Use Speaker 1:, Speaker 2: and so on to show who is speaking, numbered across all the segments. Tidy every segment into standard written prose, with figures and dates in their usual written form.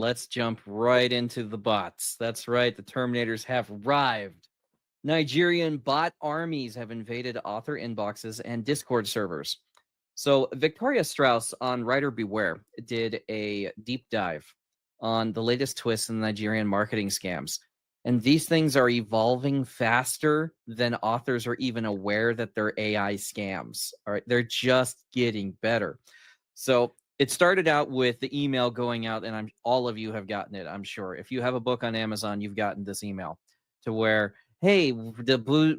Speaker 1: Let's jump right into the bots. That's right, the Terminators have arrived. Nigerian bot armies have invaded author inboxes and Discord servers. So Victoria Strauss on Writer Beware did a deep dive on the latest twists in Nigerian marketing scams. And these things are evolving faster than authors are even aware that they're AI scams. All right, they're just getting better. So it started out with the email going out, and all of you have gotten it, I'm sure. If you have a book on Amazon, you've gotten this email to where, hey, the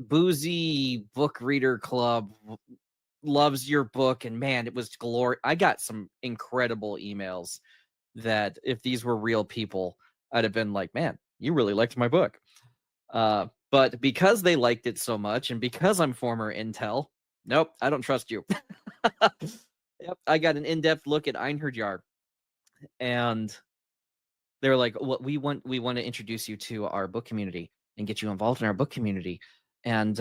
Speaker 1: Boozy Book Reader Club loves your book, and man, it was glory. I got some incredible emails that if these were real people, I'd have been like, man, you really liked my book. But because they liked it so much, and because I'm former Intel, nope, I don't trust you. Yep, I got an in-depth look at Einherjar, and they're like, "What we want to introduce you to our book community and get you involved in our book community. And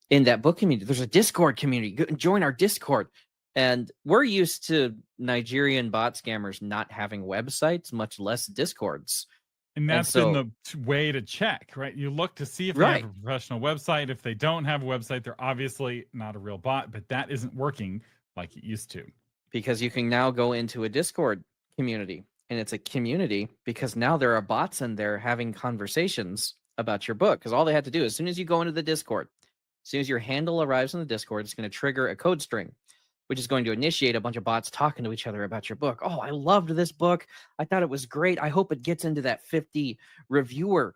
Speaker 1: in that book community, there's a Discord community. Join our Discord." And we're used to Nigerian bot scammers not having websites, much less Discords.
Speaker 2: And that's been the way to check, right? You look to see if they have a professional website. If they don't have a website, they're obviously not a real bot, but that isn't working like it used to.
Speaker 1: Because you can now go into a Discord community, and it's a community because now there are bots in there having conversations about your book. Because all they have to do, as soon as you go into the Discord, as soon as your handle arrives in the Discord, it's going to trigger a code string, which is going to initiate a bunch of bots talking to each other about your book. Oh, I loved this book. I thought it was great. I hope it gets into that 50 reviewer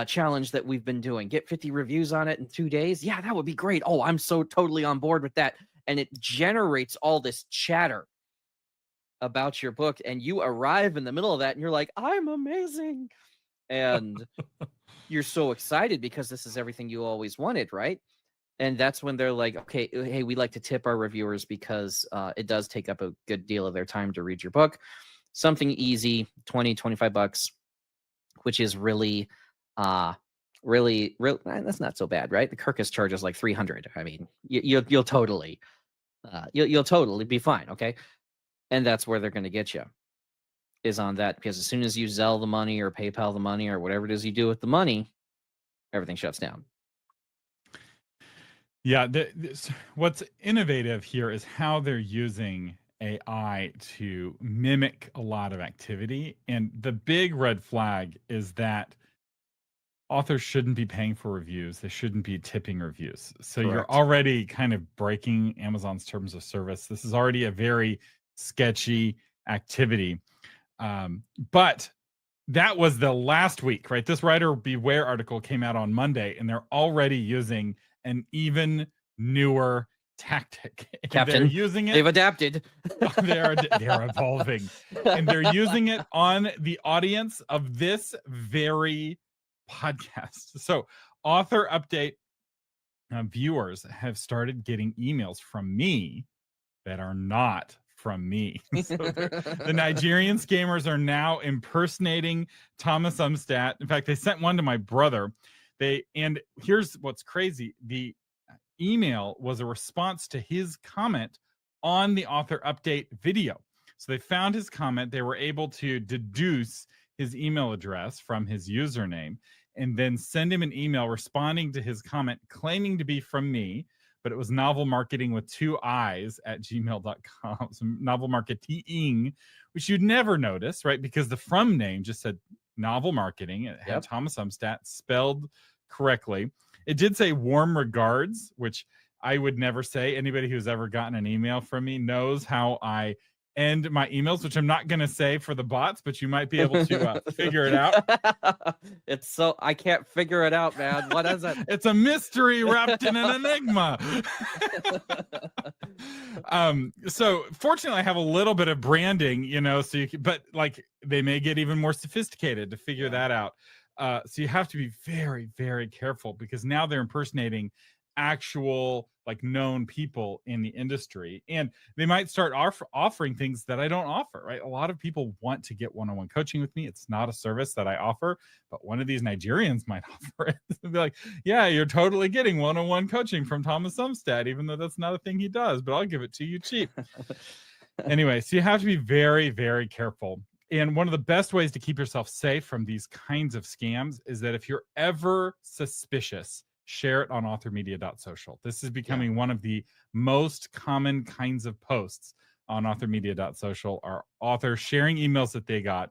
Speaker 1: challenge that we've been doing. Get 50 reviews on it in 2 days. Yeah, that would be great. Oh, I'm so totally on board with that. And it generates all this chatter about your book, and you arrive in the middle of that, and you're like, I'm amazing. And you're so excited because this is everything you always wanted, right? And that's when they're like, okay, hey, we like to tip our reviewers because it does take up a good deal of their time to read your book. Something easy, 20, 25 bucks, which is really, that's not so bad, right? The Kirkus charges like 300. I mean, you'll totally be fine, okay? And that's where they're going to get you, is on that, because as soon as you Zelle the money or PayPal the money or whatever it is you do with the money, everything shuts down.
Speaker 2: Yeah, what's innovative here is how they're using AI to mimic a lot of activity. And the big red flag is that authors shouldn't be paying for reviews. They shouldn't be tipping reviews. So Correct. You're already kind of breaking Amazon's terms of service. This is already a very sketchy activity. But that was the last week, right? This Writer Beware article came out on Monday, and they're already using an even newer tactic.
Speaker 1: Captain,
Speaker 2: they're using it.
Speaker 1: They've adapted.
Speaker 2: they're evolving. And they're using it on the audience of this very podcast. So author update viewers have started getting emails from me that are not from me. So the Nigerian scammers are now impersonating Thomas Umstattd. In fact, they sent one to my brother. And here's what's crazy. The email was a response to his comment on the author update video. So they found his comment. They were able to deduce his email address from his username and then send him an email responding to his comment, claiming to be from me, but it was novel marketing with 2 I's at gmail.com. So novel marketing, which you'd never notice, right? Because the from name just said novel marketing. It had Thomas Umstattd spelled correctly. It did say warm regards, which I would never say. Anybody who's ever gotten an email from me knows how I end my emails, which I'm not going to say for the bots, but you might be able to figure it out.
Speaker 1: I can't figure it out, man. What is it?
Speaker 2: It's a mystery wrapped in an enigma. So fortunately I have a little bit of branding, so but like they may get even more sophisticated to figure that out. So you have to be very, very careful, because now they're impersonating actual like known people in the industry, and they might start offering things that I don't offer, right? A lot of people want to get one-on-one coaching with me. It's not a service that I offer, but one of these Nigerians might offer it. They'll be like, yeah, you're totally getting one-on-one coaching from Thomas Umstattd, even though that's not a thing he does, but I'll give it to you cheap. Anyway, so you have to be very, very careful. And one of the best ways to keep yourself safe from these kinds of scams is that if you're ever suspicious, share it on authormedia.social. This is becoming one of the most common kinds of posts on authormedia.social, are authors sharing emails that they got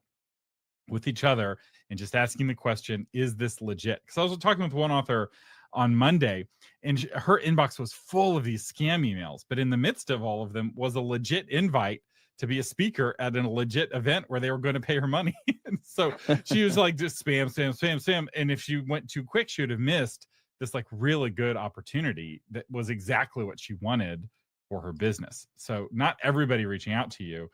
Speaker 2: with each other and just asking the question, is this legit? Because I was talking with one author on Monday, and her inbox was full of these scam emails, but in the midst of all of them was a legit invite to be a speaker at a legit event where they were going to pay her money. And so she was like, just spam. And if she went too quick, she would have missed this like really good opportunity that was exactly what she wanted for her business. So not everybody reaching out to you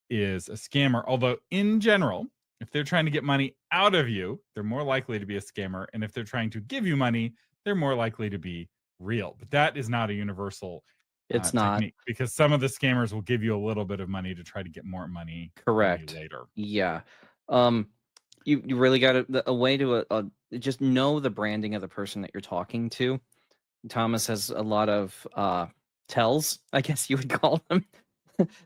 Speaker 2: is a scammer, although in general, if they're trying to get money out of you, they're more likely to be a scammer. And if they're trying to give you money, they're more likely to be real. But that is not a universal
Speaker 1: It's not.
Speaker 2: technique, because some of the scammers will give you a little bit of money to try to get more money
Speaker 1: Correct.
Speaker 2: later.
Speaker 1: Yeah. You really got a way to just know the branding of the person that you're talking to. Thomas has a lot of tells, I guess you would call them,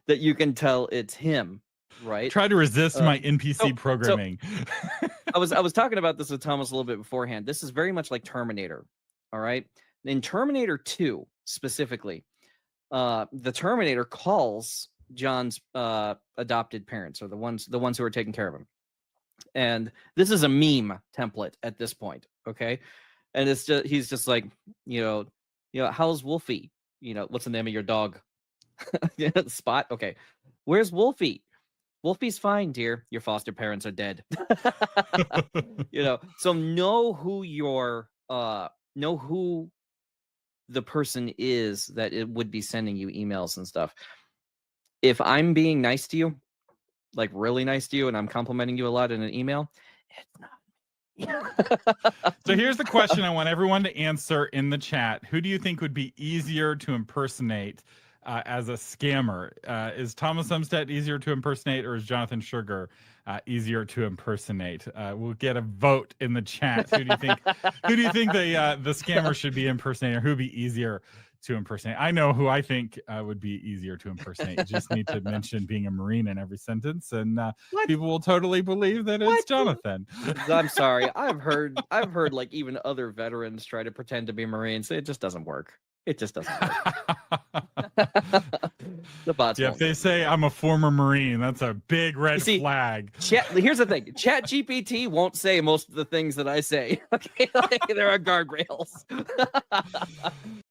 Speaker 1: that you can tell it's him, right?
Speaker 2: Try to resist my NPC programming.
Speaker 1: I was talking about this with Thomas a little bit beforehand. This is very much like Terminator. All right. In Terminator 2 specifically, the Terminator calls John's adopted parents, or the ones who are taking care of him. And this is a meme template at this point, okay? And it's just, he's just like, how's Wolfie? What's the name of your dog? Spot. Okay. Where's Wolfie? Wolfie's fine, dear. Your foster parents are dead. So know who the person is that it would be sending you emails and stuff. If I'm being nice to you, like really nice to you, and I'm complimenting you a lot in an email, it's not.
Speaker 2: So here's the question I want everyone to answer in the chat. Who do you think would be easier to impersonate as a scammer? Is Thomas Umstead easier to impersonate, or is Jonathan Sugar easier to impersonate? We'll get a vote in the chat. Who do you think? Who do you think the scammer should be impersonating, or who would be easier to impersonate? I know who I think would be easier to impersonate. You just need to mention being a Marine in every sentence, and people will totally believe that it's Jonathan.
Speaker 1: I'm sorry. I've heard like even other veterans try to pretend to be Marines. It just doesn't work. It just doesn't work. The bots.
Speaker 2: Yeah, if they say I'm a former Marine, that's a big red flag.
Speaker 1: Here's the thing: ChatGPT won't say most of the things that I say. Okay, there are guardrails.